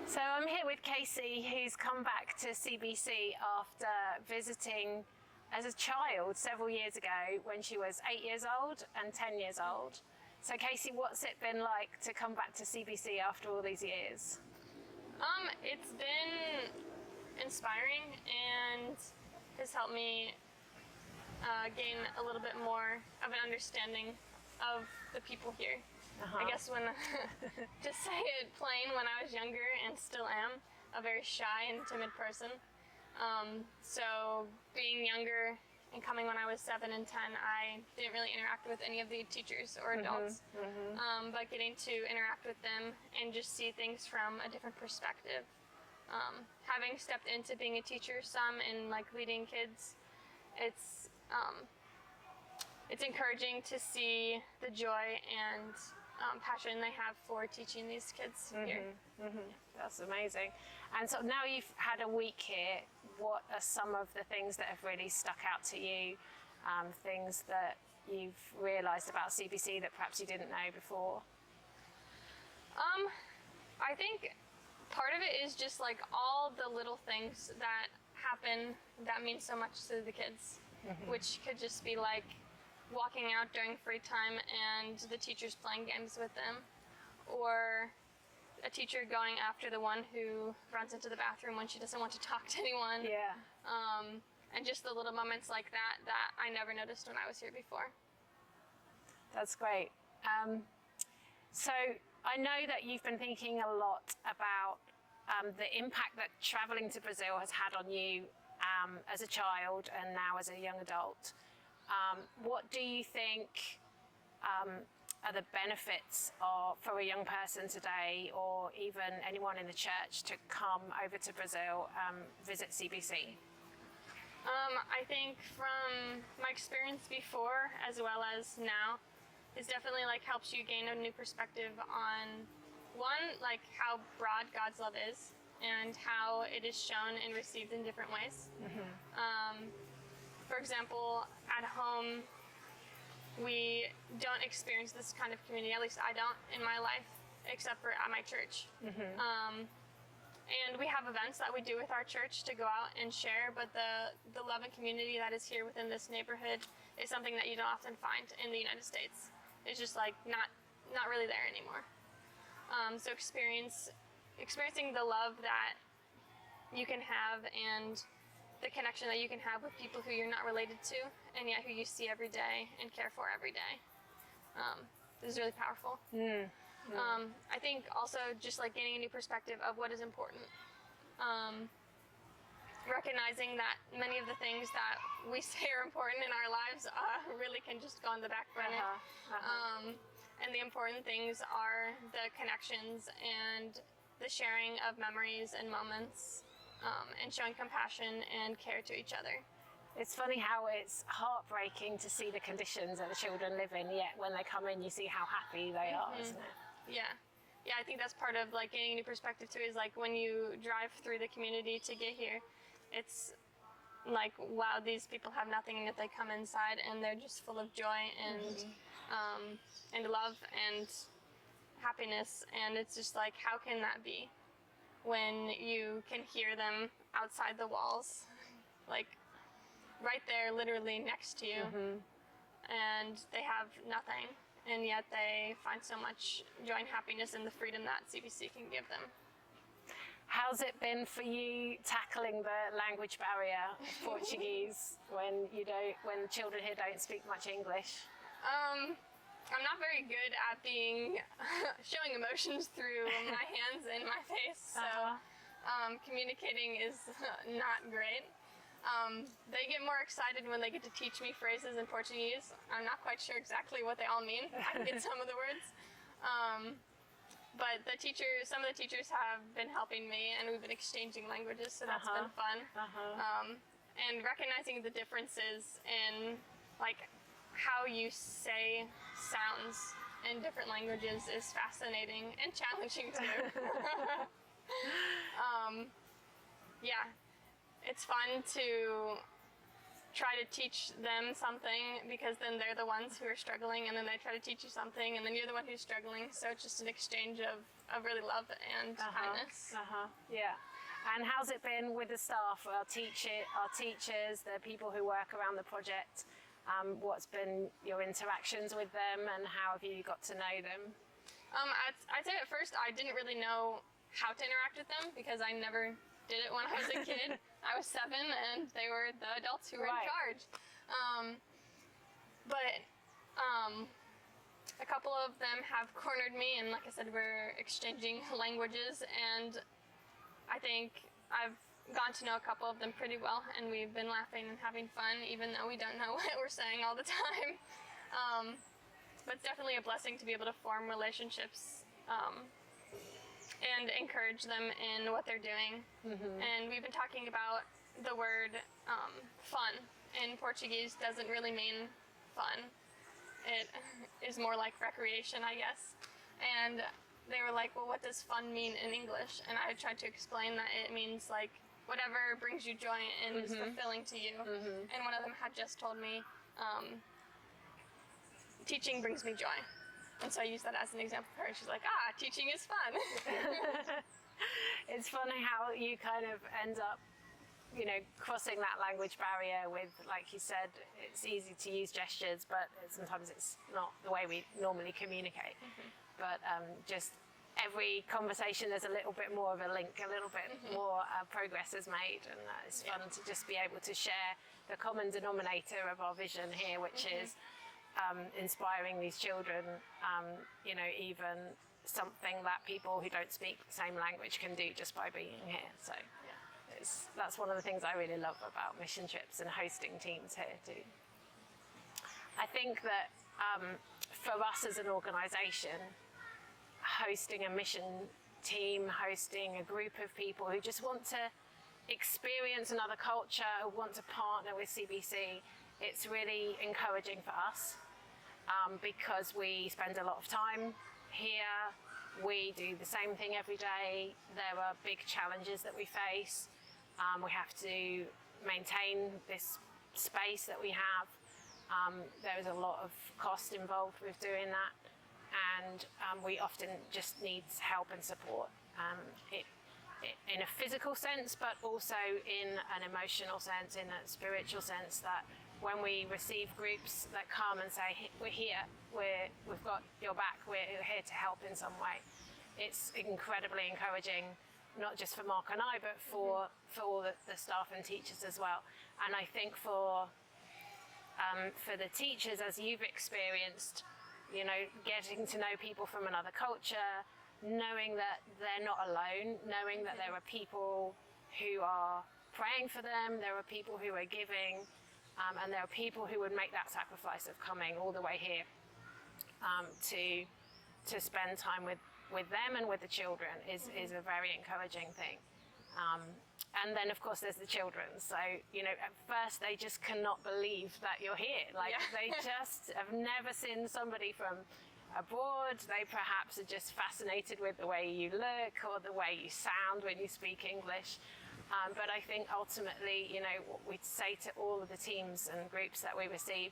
So I'm here with Casey, who's come back to CBC after visiting as a child several years ago when she was 8 years old and 10 years old. So Casey, what's it been like to come back to CBC after all these years? It's been inspiring and has helped me gain a little bit more of an understanding of the people here. I guess when, to say it plain, when I was younger and still am a very shy and timid person. So being younger and coming when I was 7 and 10, I didn't really interact with any of the teachers or adults. But getting to interact with them and just see things from a different perspective. Having stepped into being a teacher some and like leading kids, it's encouraging to see the joy and passion they have for teaching these kids here. That's amazing. And so now you've had a week here, what are some of the things that have really stuck out to you? Things that you've realised about CBC that perhaps you didn't know before? I think part of it is just like all the little things that happen that mean so much to the kids, which could just be like walking out during free time and the teachers playing games with them, or a teacher going after the one who runs into the bathroom when she doesn't want to talk to anyone. And just the little moments like that that I never noticed when I was here before. That's great. So I know that you've been thinking a lot about the impact that traveling to Brazil has had on you as a child and now as a young adult. What do you think are the benefits for a young person today, or even anyone in the church, to come over to Brazil, visit CBC? I think from my experience before as well as now, it definitely like helps you gain a new perspective on one, like how broad God's love is and how it is shown and received in different ways. For example, at home, we don't experience this kind of community, at least I don't in my life, except for at my church. And we have events that we do with our church to go out and share, but the love and community that is here within this neighborhood is something that you don't often find in the United States. It's just like not really there anymore. So experiencing the love that you can have and the connection that you can have with people who you're not related to and yet who you see every day and care for every day. This is really powerful. I think also just like gaining a new perspective of what is important. Recognizing that many of the things that we say are important in our lives really can just go on the back burner. And the important things are the connections and the sharing of memories and moments. And showing compassion and care to each other. It's funny how it's heartbreaking to see the conditions that the children live in, yet when they come in you see how happy they are, isn't it? Yeah, I think that's part of like gaining a new perspective too, is like when you drive through the community to get here, it's like, wow, these people have nothing, and yet they come inside and they're just full of joy and love and happiness, and it's just like, how can that be when you can hear them outside the walls, like right there, literally next to you, and they have nothing, and yet they find so much joy and happiness in the freedom that CBC can give them. How's it been for you tackling the language barrier of Portuguese when the children here don't speak much English? I'm not very good at showing emotions through my hands and my face, so communicating is not great. They get more excited when they get to teach me phrases in Portuguese. I'm not quite sure exactly what they all mean. I can get some of the words. But some of the teachers have been helping me, and we've been exchanging languages, so that's been fun. And recognizing the differences in like how you say sounds in different languages is fascinating and challenging too. Yeah, it's fun to try to teach them something, because then they're the ones who are struggling, and then they try to teach you something, and then you're the one who's struggling. So it's just an exchange of really love and kindness. Yeah. And how's it been with the staff, our teachers, the people who work around the project? What's been your interactions with them, and how have you got to know them? I'd say at first I didn't really know how to interact with them, because I never did it when I was a kid. I was 7 and they were the adults who were in charge. But a couple of them have cornered me, and like I said, we're exchanging languages, and I think I've gotten to know a couple of them pretty well, and we've been laughing and having fun, even though we don't know what we're saying all the time. But it's definitely a blessing to be able to form relationships and encourage them in what they're doing. And we've been talking about the word fun in Portuguese doesn't really mean fun. It is more like recreation, I guess. And they were like, well, what does fun mean in English? And I tried to explain that it means like whatever brings you joy and is fulfilling to you. And one of them had just told me, teaching brings me joy. And so I used that as an example for her. She's like, teaching is fun. It's funny how you kind of end up, crossing that language barrier with, like you said, it's easy to use gestures, but sometimes it's not the way we normally communicate. But just every conversation, there's a little bit more of a link, a little bit more progress is made, and it's fun to just be able to share the common denominator of our vision here, which is inspiring these children, even something that people who don't speak the same language can do just by being here. So that's one of the things I really love about mission trips and hosting teams here too. I think that for us as an organisation, hosting a mission team, hosting a group of people who just want to experience another culture, who want to partner with CBC, it's really encouraging for us. Because we spend a lot of time here, we do the same thing every day. There are big challenges that we face. We have to maintain this space that we have. There is a lot of cost involved with doing that, and we often just need help and support in a physical sense, but also in an emotional sense, in a spiritual sense, that when we receive groups that come and say, we're here, we've got your back, we're here to help in some way, it's incredibly encouraging, not just for Mark and I, but for all the staff and teachers as well. And I think for the teachers, as you've experienced, getting to know people from another culture, knowing that they're not alone, knowing that there are people who are praying for them, there are people who are giving, and there are people who would make that sacrifice of coming all the way here to spend time with them and with the children is a very encouraging thing. And then, of course, there's the children. So, at first they just cannot believe that you're here. They just have never seen somebody from abroad. They perhaps are just fascinated with the way you look or the way you sound when you speak English. But I think ultimately, what we say to all of the teams and groups that we receive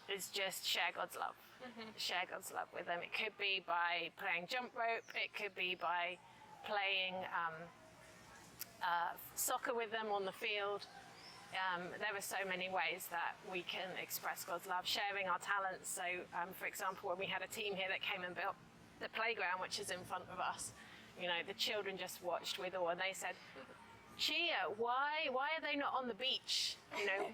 is just share God's love. Share God's love with them. It could be by playing jump rope. It could be by playing soccer with them on the field. There are so many ways that we can express God's love, sharing our talents. So, for example, when we had a team here that came and built the playground, which is in front of us, the children just watched with awe, and they said, Chia, why are they not on the beach?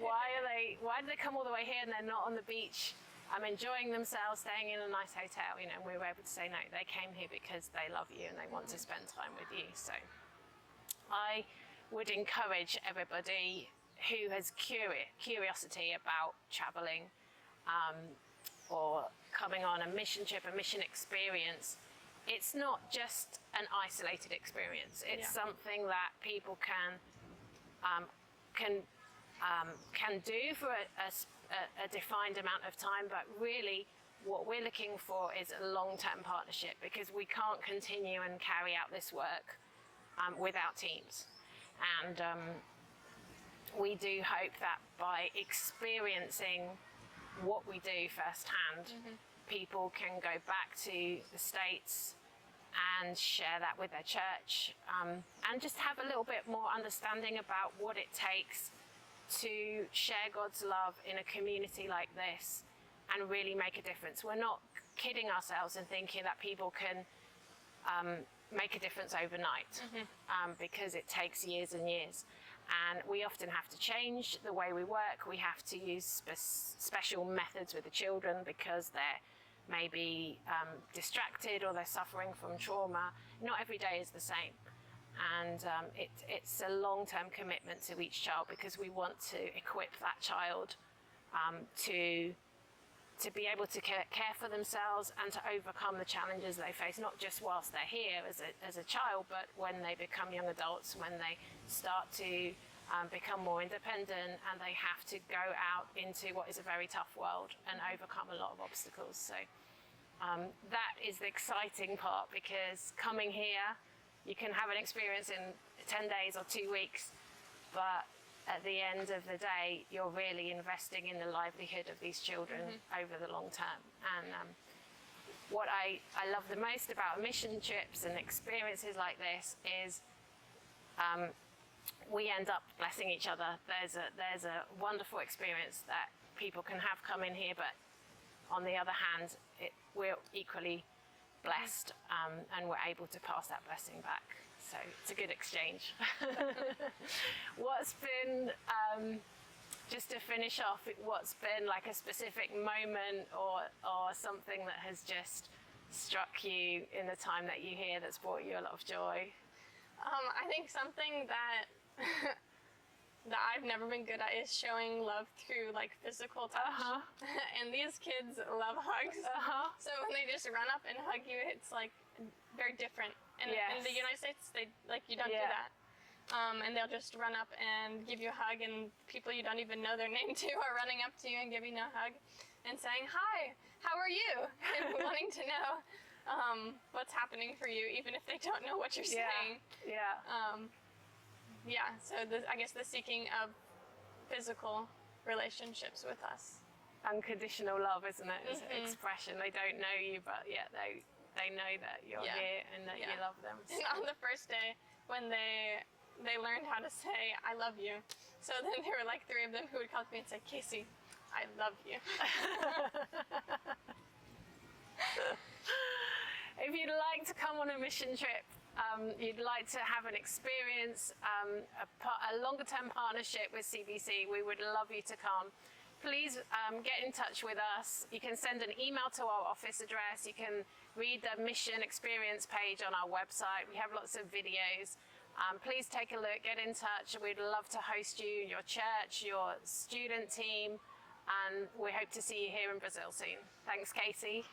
Why do they come all the way here and they're not on the beach? Enjoying themselves, staying in a nice hotel, and we were able to say, no, they came here because they love you and they want to spend time with you. So I would encourage everybody who has curiosity about traveling or coming on a mission trip, a mission experience. It's not just an isolated experience. It's something that people can do for a defined amount of time, but really what we're looking for is a long-term partnership, because we can't continue and carry out this work without teams. And we do hope that by experiencing what we do firsthand, people can go back to the States and share that with their church, and just have a little bit more understanding about what it takes to share God's love in a community like this and really make a difference. We're not kidding ourselves and thinking that people can make a difference overnight, because it takes years and years. And we often have to change the way we work. We have to use special methods with the children because they're maybe distracted or they're suffering from trauma. Not every day is the same. And it's a long-term commitment to each child, because we want to equip that child to be able to care for themselves and to overcome the challenges they face, not just whilst they're here as a child, but when they become young adults, when they start to become more independent and they have to go out into what is a very tough world and overcome a lot of obstacles. So that is the exciting part, because coming here, you can have an experience in 10 days or 2 weeks, but at the end of the day, you're really investing in the livelihood of these children over the long term. And what I love the most about mission trips and experiences like this is we end up blessing each other. There's a wonderful experience that people can have come in here, but on the other hand, we're equally blessed, and we're able to pass that blessing back. So it's a good exchange. What's been, just to finish off, what's been like a specific moment or something that has just struck you in the time that you're here that's brought you a lot of joy? I think something that that I've never been good at is showing love through like physical touch. And these kids love hugs. So when they just run up and hug you, it's like very different. And in the United States, they you don't do that. And they'll just run up and give you a hug, and people you don't even know their name to are running up to you and giving you a hug and saying, "Hi, how are you?" and wanting to know what's happening for you, even if they don't know what you're saying. So I guess the seeking of physical relationships with us. Unconditional love, isn't it? It's an expression. They don't know you, but they know that you're here and that you love them. So. And on the first day, when they learned how to say, "I love you," so then there were like 3 of them who would come to me and say, "Casey, I love you." If you'd like to come on a mission trip, you'd like to have an experience, a longer-term partnership with CBC, we would love you to come. Please get in touch with us. You can send an email to our office address. You can read the mission experience page on our website. We have lots of videos. Please take a look, get in touch. We'd love to host you, your church, your student team, and we hope to see you here in Brazil soon. Thanks, Casey.